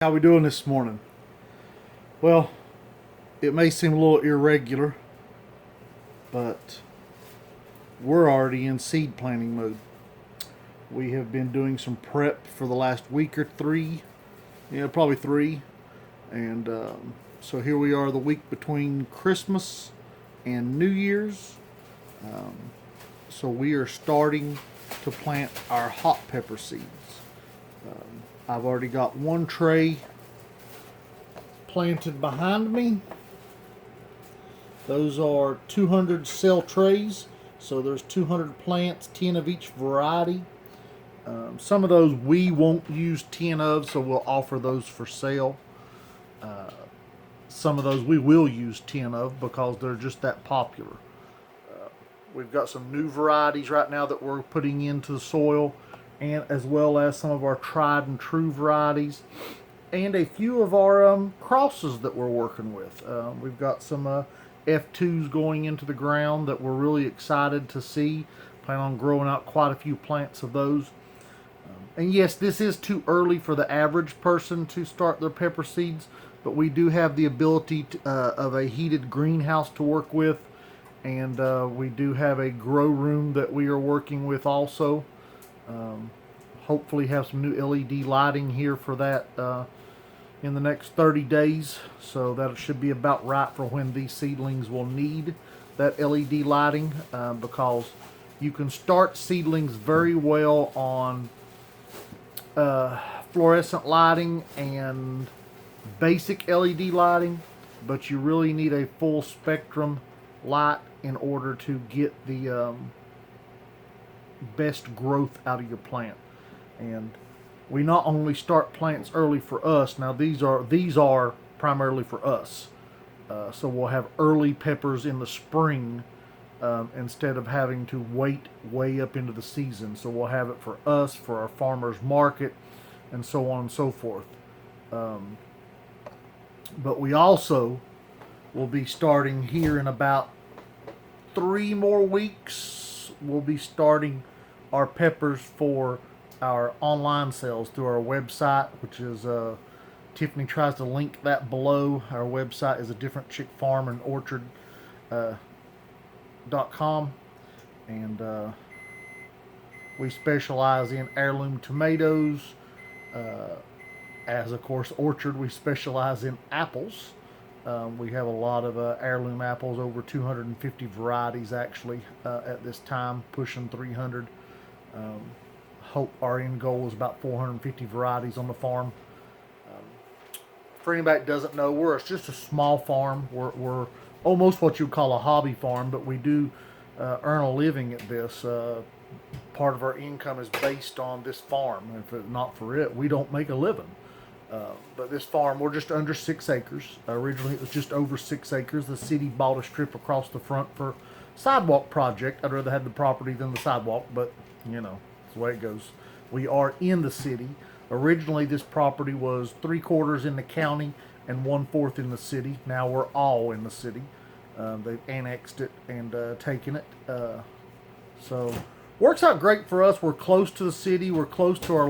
How we doing this morning? Well, it may seem a little irregular, but we're already in seed planting mode. We have been doing some prep for the last week or three, probably three, and so here we are the week between Christmas and New Year's. Um, so we are starting to plant our hot pepper seeds. I've already got one tray planted behind me. Those are 200 cell trays, so there's 200 plants, 10 of each variety. Some of those we won't use 10 of, so we'll offer those for sale. Some of those we will use 10 of because they're just that popular. We've got some new varieties right now that we're putting into the soil, and as well as some of our tried and true varieties, and a few of our crosses that we're working with. We've got some F2s going into the ground that we're really excited to see. Plan on growing out quite a few plants of those. And yes, this is too early for the average person to start their pepper seeds, but we do have the ability of a heated greenhouse to work with, and we do have a grow room that we are working with also. Hopefully have some new LED lighting here for that in the next 30 days. So that should be about right for when these seedlings will need that LED lighting, because you can start seedlings very well on fluorescent lighting and basic LED lighting, but you really need a full spectrum light in order to get the best growth out of your plant. And we not only start plants early for us. Now these are primarily for us. So we'll have early peppers in the spring instead of having to wait way up into the season. So we'll have it for us, for our farmers market, and so on and so forth. But we also will be starting here in about 3 more weeks. We'll be starting our peppers for our online sales through our website, which is Tiffany tries to link that below. Our website is a different chick farm and orchard.com, and we specialize in heirloom tomatoes. As of course Orchard, we specialize in apples. We have a lot of heirloom apples, over 250 varieties actually at this time, pushing 300. Hope our end goal is about 450 varieties on the farm. For anybody that doesn't know, we're just a small farm. We're almost what you'd call a hobby farm, but we do earn a living at this. Part of our income is based on this farm. If it's not for it, we don't make a living. But this farm, we're just under 6 acres. Originally it was just over 6 acres. The city bought a strip across the front for sidewalk project. I'd rather have the property than the sidewalk, but that's the way it goes. We are in the city. Originally this property was 3/4 in the county and 1/4 in the city. Now we're all in the city. They've annexed it and taken it. So works out great for us. We're close to the city. We're close to our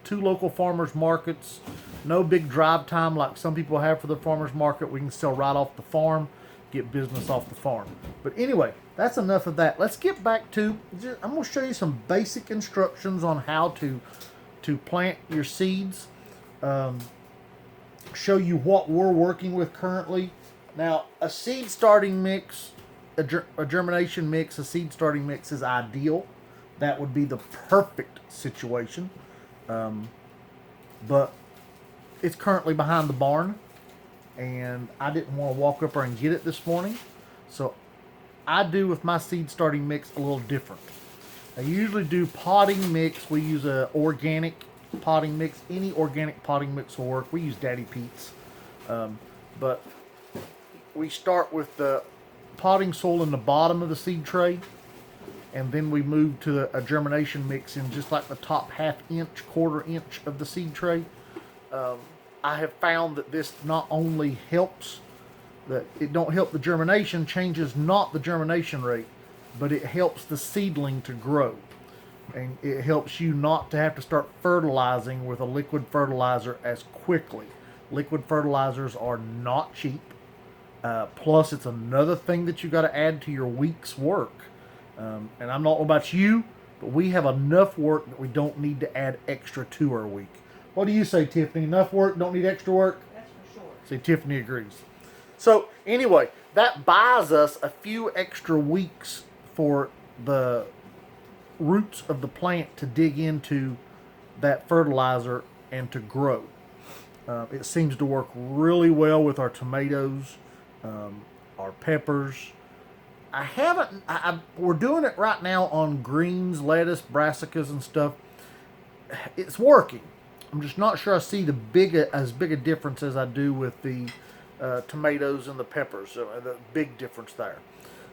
two local farmers markets. No big drive time like some people have for the farmers market. We can sell right off the farm, get business off the farm. But anyway, that's enough of that. Let's get back to, I'm going to show you some basic instructions on how to plant your seeds. Show you what we're working with currently. Now, a seed starting mix, a germination mix, a seed starting mix is ideal. That would be the perfect situation. But it's currently behind the barn, and I didn't want to walk up there and get it this morning. So I do with my seed starting mix a little different. I usually do potting mix. We use a organic potting mix. Any organic potting mix will work. We use Daddy Pete's. But we start with the potting soil in the bottom of the seed tray, and then we move to a germination mix in just like the top 1/2 inch, 1/4 inch of the seed tray. I have found that this not only helps, that it don't help the germination, changes not the germination rate, but it helps the seedling to grow. and it helps you not to have to start fertilizing with a liquid fertilizer as quickly. Liquid fertilizers are not cheap. Plus, it's another thing that you got to add to your week's work. And I'm not know about you, but we have enough work that we don't need to add extra to our week. What do you say, Tiffany? Enough work, don't need extra work? That's for sure. See, Tiffany agrees. So, anyway, that buys us a few extra weeks for the roots of the plant to dig into that fertilizer and to grow. It seems to work really well with our tomatoes, our peppers. We're doing it right now on greens, lettuce, brassicas, and stuff. It's working. I'm just not sure I see as big a difference as I do with the tomatoes and the peppers. The big difference there.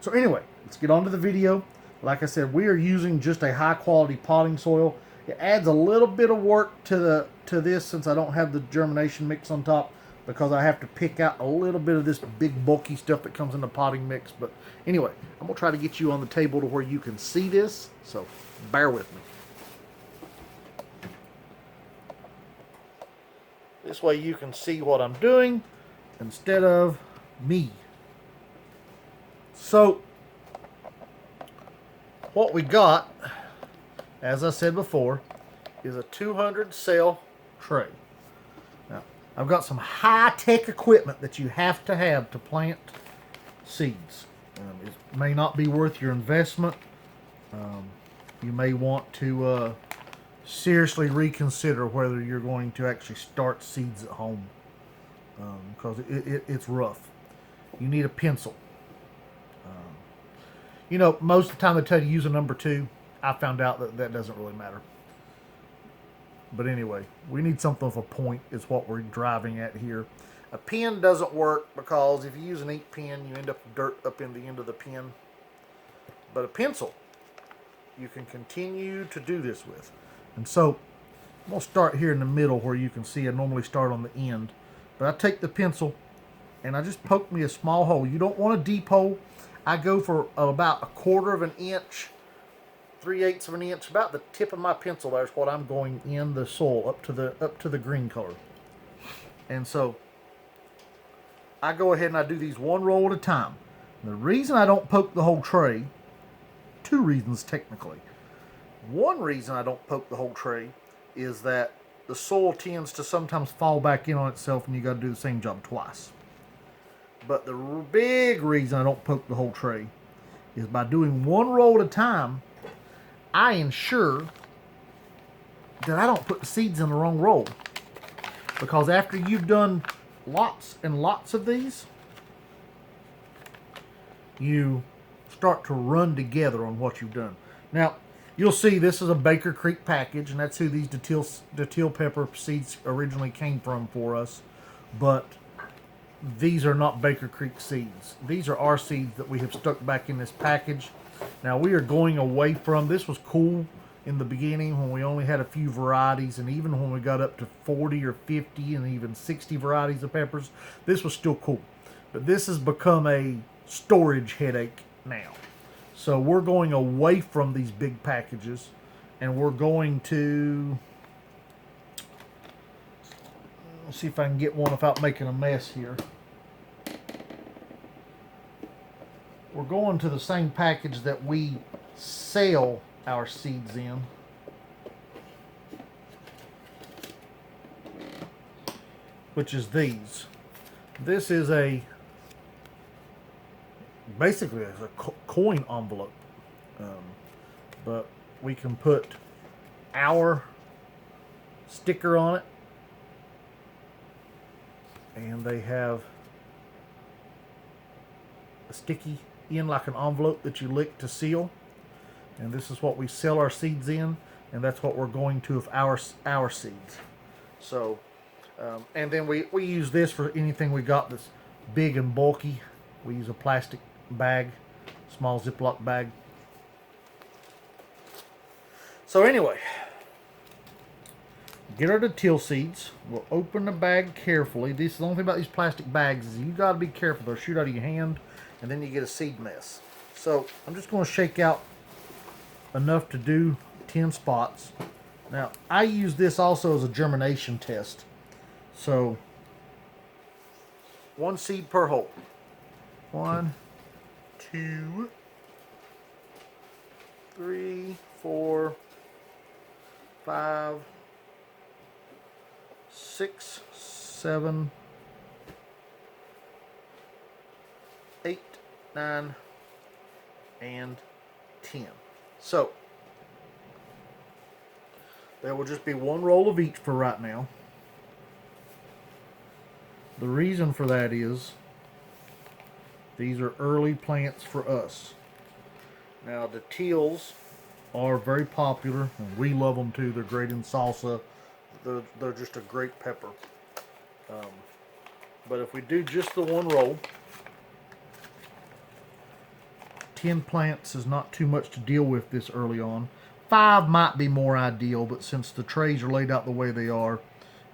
So anyway, let's get on to the video. Like I said, we are using just a high quality potting soil. It adds a little bit of work to this since I don't have the germination mix on top, because I have to pick out a little bit of this big bulky stuff that comes in the potting mix. But anyway, I'm going to try to get you on the table to where you can see this, so bear with me. This way you can see what I'm doing instead of me. So, what we got, as I said before, is a 200 cell tray. Now, I've got some high-tech equipment that you have to plant seeds. It may not be worth your investment. You may want to seriously reconsider whether you're going to actually start seeds at home, because it's rough. You need a pencil. You know, most of the time they tell you to use a number 2. I found out that doesn't really matter. But anyway, we need something with a point is what we're driving at here. A pen doesn't work because if you use an ink pen, you end up with dirt up in the end of the pen. But a pencil, you can continue to do this with. And so, I'm going to start here in the middle where you can see I normally start on the end. But I take the pencil and I just poke me a small hole. You don't want a deep hole. I go for about 1/4 of an inch, 3/8 of an inch, about the tip of my pencil. There's what I'm going in the soil up to the green color. And so I go ahead and I do these one row at a time. And the reason I don't poke the whole tray, 2 reasons technically. One reason I don't poke the whole tray is that the soil tends to sometimes fall back in on itself and you got to do the same job twice. But the big reason I don't poke the whole tray is by doing one row at a time, I ensure that I don't put the seeds in the wrong row. Because after you've done lots and lots of these, you start to run together on what you've done. Now, you'll see this is a Baker Creek package, and that's who these datil pepper seeds originally came from for us. But these are not Baker Creek seeds. These are our seeds that we have stuck back in this package. Now we are going away from, this was cool in the beginning when we only had a few varieties, and even when we got up to 40 or 50 and even 60 varieties of peppers, this was still cool. But this has become a storage headache now. So we're going away from these big packages, and we're going to, let's see if I can get one without making a mess here. We're going to the same package that we sell our seeds in. Which is these. This is basically a coin envelope. But we can put our sticker on it. And they have a sticky in like an envelope that you lick to seal. And this is what we sell our seeds in, and that's what we're going to with our seeds. So, and then we use this for anything we got that's big and bulky. We use a plastic bag, small Ziploc bag. So anyway, get our datil seeds. We'll open the bag carefully. This is the only thing about these plastic bags is you got to be careful. They'll shoot out of your hand, and then you get a seed mess. So I'm just going to shake out enough to do 10 spots. Now, I use this also as a germination test. So, 1 seed per hole. 1, 2, 3, 4, 5, 6, 7, 8, 9, and 10. So, there will just be 1 roll of each for right now. The reason for that is these are early plants for us. Now, the teals are very popular, and we love them too. They're great in salsa. They're just a great pepper. But if we do just the 1 roll, 10 plants is not too much to deal with this early on. 5 might be more ideal, but since the trays are laid out the way they are,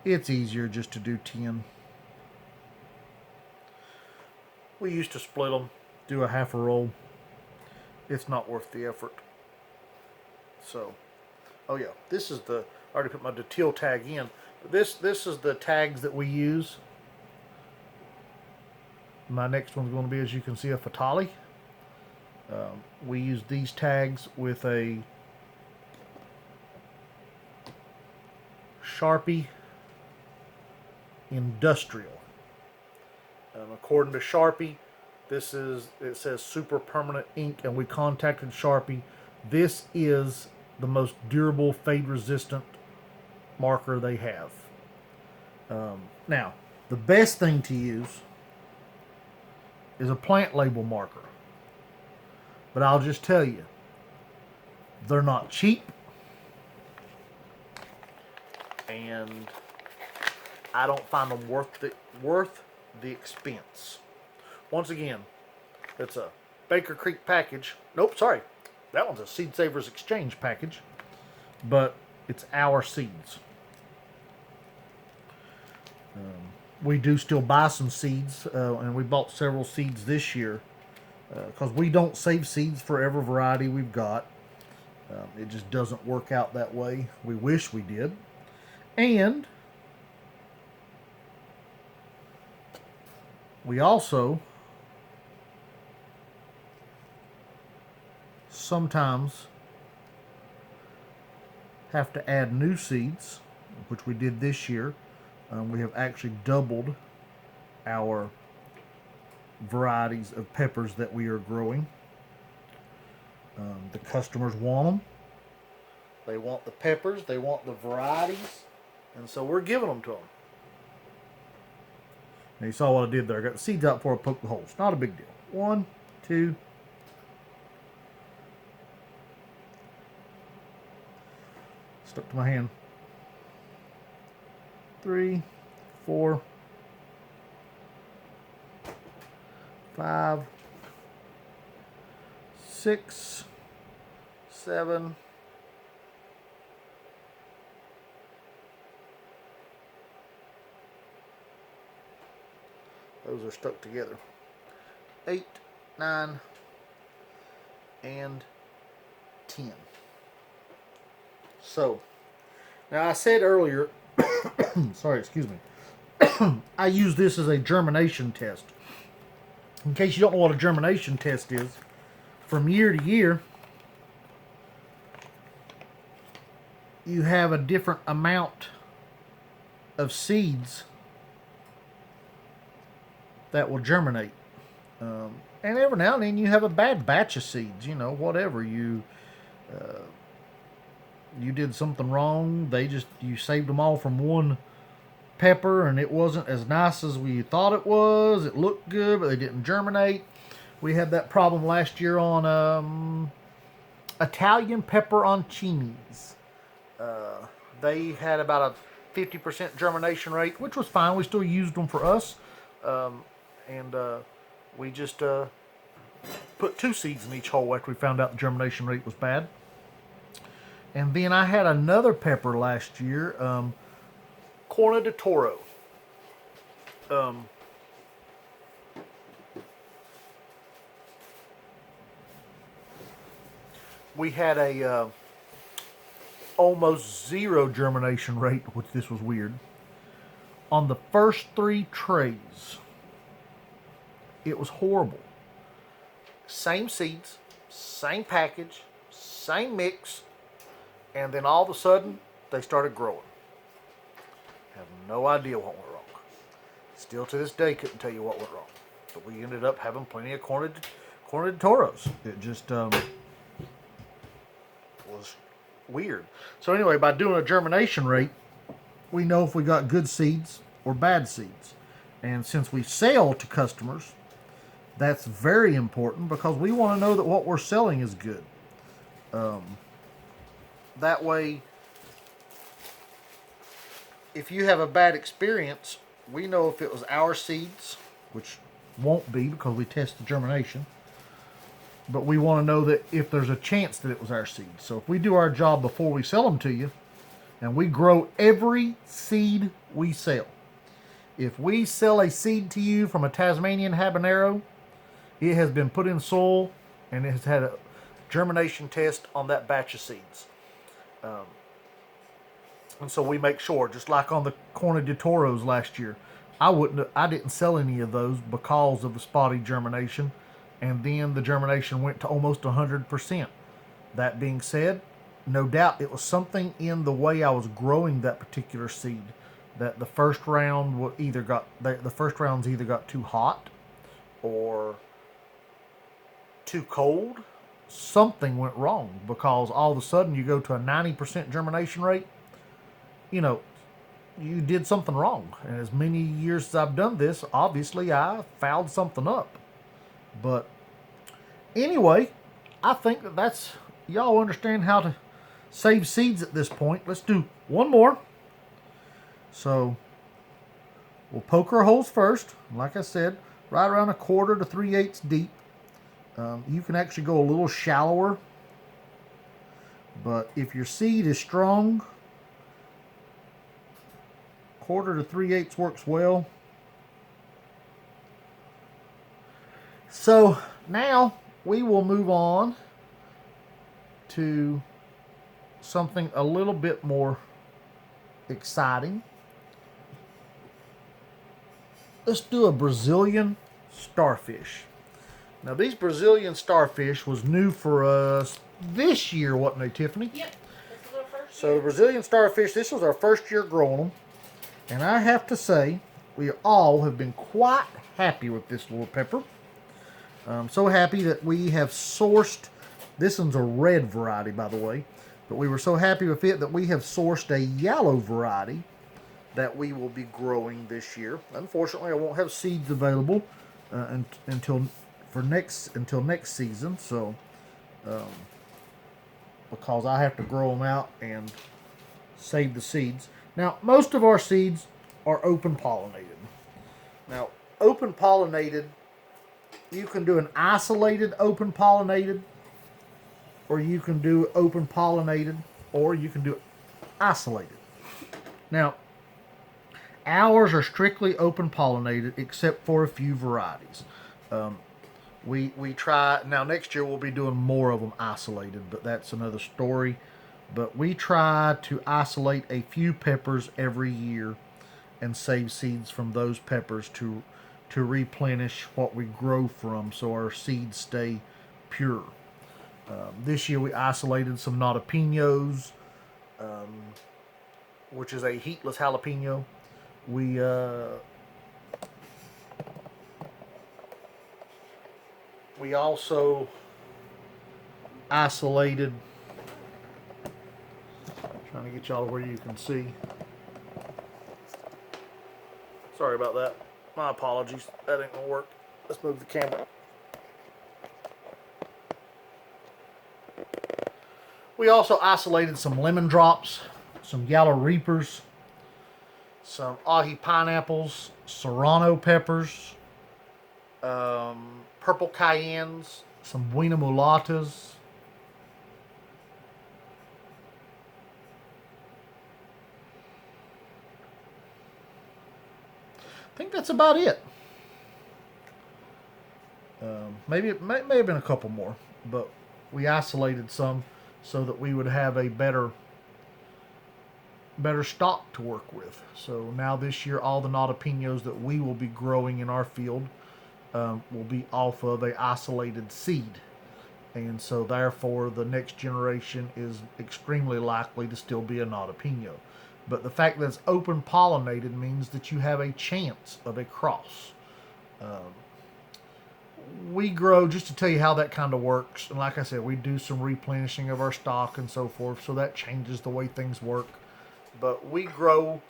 it's easier just to do 10. We used to split them, do a half a roll. It's not worth the effort. So, oh yeah, this is I already put my teal tag in. This is the tags that we use. My next one's going to be, as you can see, a Fatali. We use these tags with a Sharpie Industrial. According to Sharpie, it says super permanent ink, and we contacted Sharpie. This is the most durable, fade resistant marker they have. Now, the best thing to use is a plant label marker. But I'll just tell you, they're not cheap, and I don't find them worth the expense. Once again, it's a Baker Creek package. Nope, sorry. That one's a Seed Savers Exchange package. But it's our seeds. We do still buy some seeds, and we bought several seeds this year because we don't save seeds for every variety we've got. It just doesn't work out that way. We wish we did. And we also sometimes have to add new seeds, which we did this year. We have actually doubled our varieties of peppers that we are growing. The customers want them. They want the peppers. They want the varieties. And so we're giving them to them. Now you saw what I did there. I got the seeds out before I poked the holes. Not a big deal. 1, 2. Stuck to my hand. 3, 4, 5, 6, 7, 8. Those are stuck together. 8, 9, and 10. So, now I said earlier, sorry, excuse me, I use this as a germination test. In case you don't know what a germination test is, from year to year, you have a different amount of seeds that will germinate. And every now and then you have a bad batch of seeds, you know, whatever. You did something wrong. You saved them all from one pepper, and it wasn't as nice as we thought it was. It looked good, but they didn't germinate. We had that problem last year on Italian pepperoncinis. They had about a 50% germination rate, which was fine. We still used them for us. And we just put 2 seeds in each hole after we found out the germination rate was bad. And then I had another pepper last year, Corna de Toro. We had a almost zero germination rate, which this was weird. On the first 3 trays, it was horrible. Same seeds, same package, same mix, and then all of a sudden, they started growing. Have no idea what went wrong. Still to this day, couldn't tell you what went wrong. But we ended up having plenty of corned toros. It just was weird. So anyway, by doing a germination rate, we know if we got good seeds or bad seeds. And since we sell to customers, that's very important because we want to know that what we're selling is good. That way, if you have a bad experience, we know if it was our seeds, which won't be because we test the germination, but we want to know that if there's a chance that it was our seeds. So if we do our job before we sell them to you, and we grow every seed we sell. If we sell a seed to you from a Tasmanian habanero, it has been put in soil and it has had a germination test on that batch of seeds. And so we make sure, just like on the corned toros last year, I didn't sell any of those because of the spotty germination, and then the germination went to almost 100%. That being said, no doubt it was something in the way I was growing that particular seed that the first round the first rounds either got too hot or too cold. Something went wrong because all of a sudden you go to a 90% germination rate. You know, you did something wrong. And as many years as I've done this, obviously I fouled something up. But anyway, I think that's y'all understand how to save seeds at this point. Let's do one more. So we'll poke our holes first. Like I said, right around 1/4 to 3/8 deep. You can actually go a little shallower, but if your seed is strong, 1/4 to 3/8 works well. So now we will move on to something a little bit more exciting. Let's do a Brazilian starfish. Now these Brazilian starfish was new for us this year, wasn't they, Tiffany? Yep. This is our first So year. the Brazilian starfish, this was our first year growing them. And I have to say, we all have been quite happy with this little pepper. So happy that we have sourced, this one's a red variety, by the way, but we were so happy with it that we have sourced a yellow variety that we will be growing this year. Unfortunately, I won't have seeds available until next season, so because I have to grow them out and save the seeds. Now, most of our seeds are open pollinated. Now, open pollinated, you can do an isolated open pollinated, or you can do open pollinated, or you can do isolated. Now, ours are strictly open pollinated except for a few varieties. We try, now next year we'll be doing more of them isolated, but that's another story. But we try to isolate a few peppers every year and save seeds from those peppers to replenish what we grow from so our seeds stay pure. This year we isolated some notapinos, which is a heatless jalapeno. We also isolated, trying to get y'all where you can see. Sorry about that. My apologies. That ain't gonna work. Let's move the camera. We also isolated some lemon drops, some yellow reapers, some ahi pineapples, serrano peppers, purple cayennes, some buena mulatas. I think that's about it. Maybe it may have been a couple more, but we isolated some so that we would have a better better stock to work with. So now this year, all the jalapenos that we will be growing in our field will be off of a isolated seed. And so therefore the next generation is extremely likely to still be a jalapeno. But the fact that it's open pollinated means that you have a chance of a cross. We grow, just to tell you how that kind of works, and like I said, we do some replenishing of our stock and so forth, so that changes the way things work. But we grow,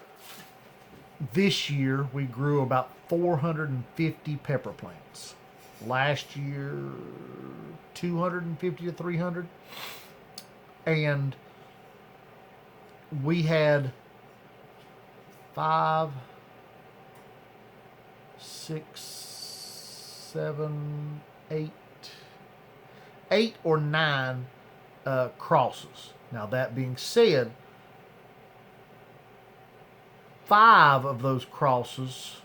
this year we grew about 450 pepper plants. Last year 250 to 300, and we had 5, 6, 7, 8 or 9 crosses. Now that being said, 5 of those crosses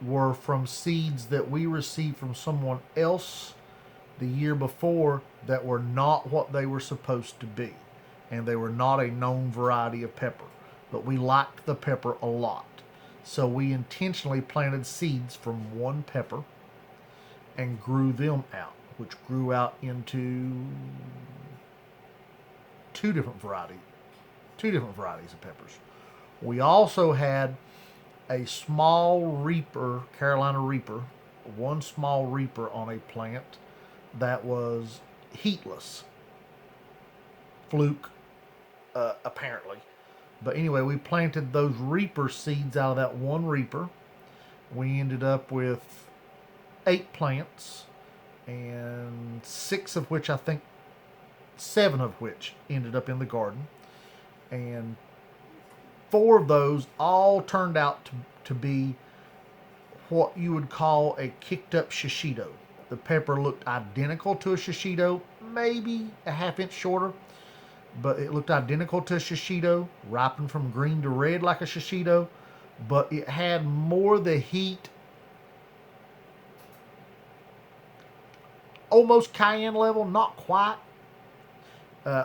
were from seeds that we received from someone else the year before that were not what they were supposed to be. And they were not a known variety of pepper. But we liked the pepper a lot. So we intentionally planted seeds from one pepper and grew them out, which grew out into two different varieties of peppers. We also had a small reaper, Carolina Reaper, one small reaper on a plant that was heatless. Fluke, apparently. But anyway, we planted those reaper seeds out of that one reaper. We ended up with 8 plants, and 6 of which, I think 7 of which ended up in the garden. And 4 of those all turned out to be what you would call a kicked up shishito. The pepper looked identical to a shishito, maybe a half inch shorter, but it looked identical to a shishito, ripened from green to red like a shishito, but it had more the heat, almost cayenne level, not quite.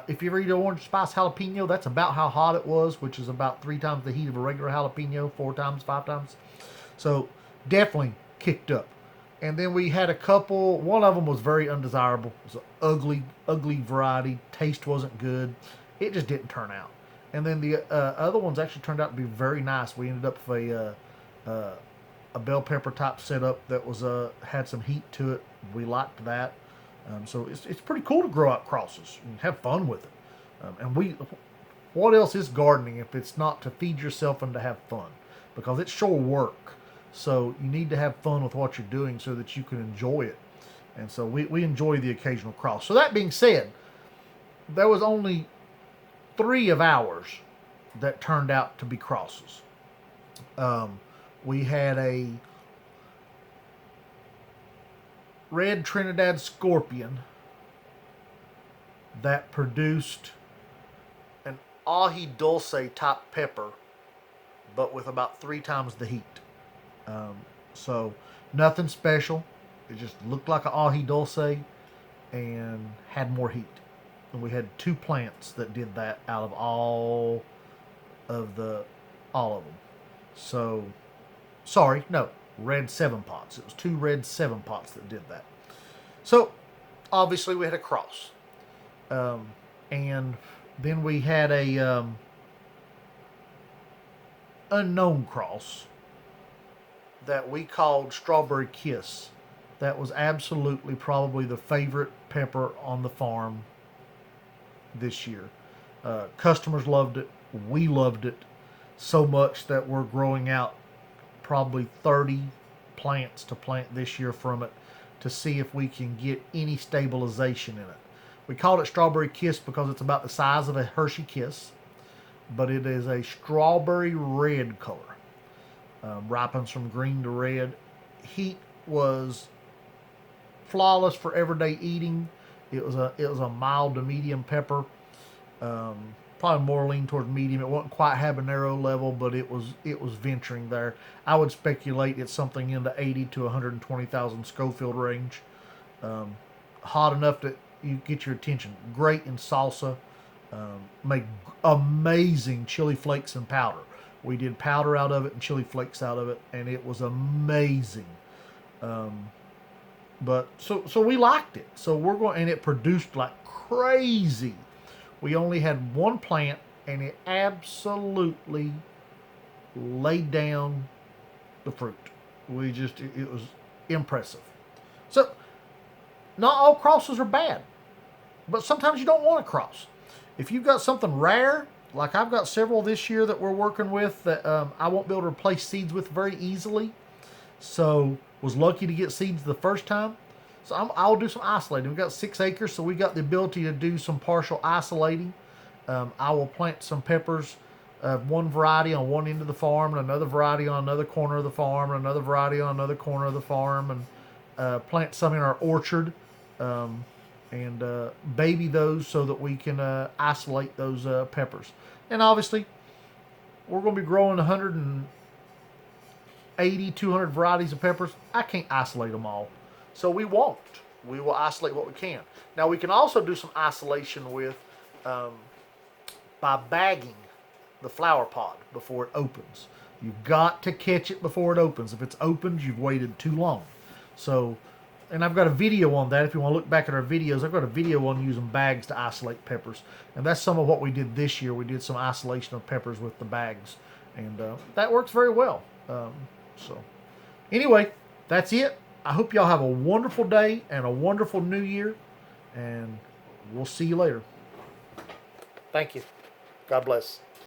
If you ever eat an orange spice jalapeno, that's about how hot it was, which is about 3 times the heat of a regular jalapeno, 4 times, 5 times. So definitely kicked up. And then we had a couple, one of them was very undesirable. It was an ugly variety. Taste wasn't good. It just didn't turn out. And then the other ones actually turned out to be very nice. We ended up with a bell pepper type setup that was had some heat to it. We liked that. So it's pretty cool to grow out crosses and have fun with it. What else is gardening if it's not to feed yourself and to have fun? Because it's sure work. So you need to have fun with what you're doing so that you can enjoy it. And so we enjoy the occasional cross. So that being said, there was only 3 of ours that turned out to be crosses. We had a red Trinidad Scorpion that produced an ají dulce type pepper, but with about 3 times the heat. So nothing special. It just looked like an ají dulce and had more heat. And we had 2 plants that did that out of all of them. So, sorry, no, red 7 pots. It was 2 red 7 pots that did that. So, obviously we had a cross. And then we had a unknown cross that we called Strawberry Kiss. That was absolutely probably the favorite pepper on the farm this year. Customers loved it. We loved it so much that we're growing out probably 30 plants to plant this year from it to see if we can get any stabilization in it. We called it Strawberry Kiss because it's about the size of a Hershey Kiss, but it is a strawberry red color. Ripens from green to red. Heat was flawless for everyday eating. It was a mild to medium pepper. Probably more lean towards medium. It wasn't quite habanero level, but it was venturing there. I would speculate it's something in the 80 to 120,000 Schofield range. Hot enough that you get your attention. Great in salsa. Make amazing chili flakes and powder. We did powder out of it and chili flakes out of it, and it was amazing. But so we liked it. So we're going, and it produced like crazy. We only had one plant, and it absolutely laid down the fruit. It was impressive. So not all crosses are bad, but sometimes you don't want a cross. If you've got something rare, like I've got several this year that we're working with that I won't be able to replace seeds with very easily. So was lucky to get seeds the first time. So I'll do some isolating. We've got 6 acres, so we got the ability to do some partial isolating. I will plant some peppers, one variety on one end of the farm, and another variety on another corner of the farm, and another variety on another corner of the farm, and plant some in our orchard, and baby those so that we can isolate those peppers. And obviously, we're going to be growing 180, 200 varieties of peppers. I can't isolate them all. So we won't. We will isolate what we can. Now we can also do some isolation with by bagging the flower pod before it opens. You've got to catch it before it opens. If it's opened, you've waited too long. So, and I've got a video on that. If you want to look back at our videos, I've got a video on using bags to isolate peppers. And that's some of what we did this year. We did some isolation of peppers with the bags. And that works very well. So, anyway, that's it. I hope y'all have a wonderful day and a wonderful new year. And we'll see you later. Thank you. God bless.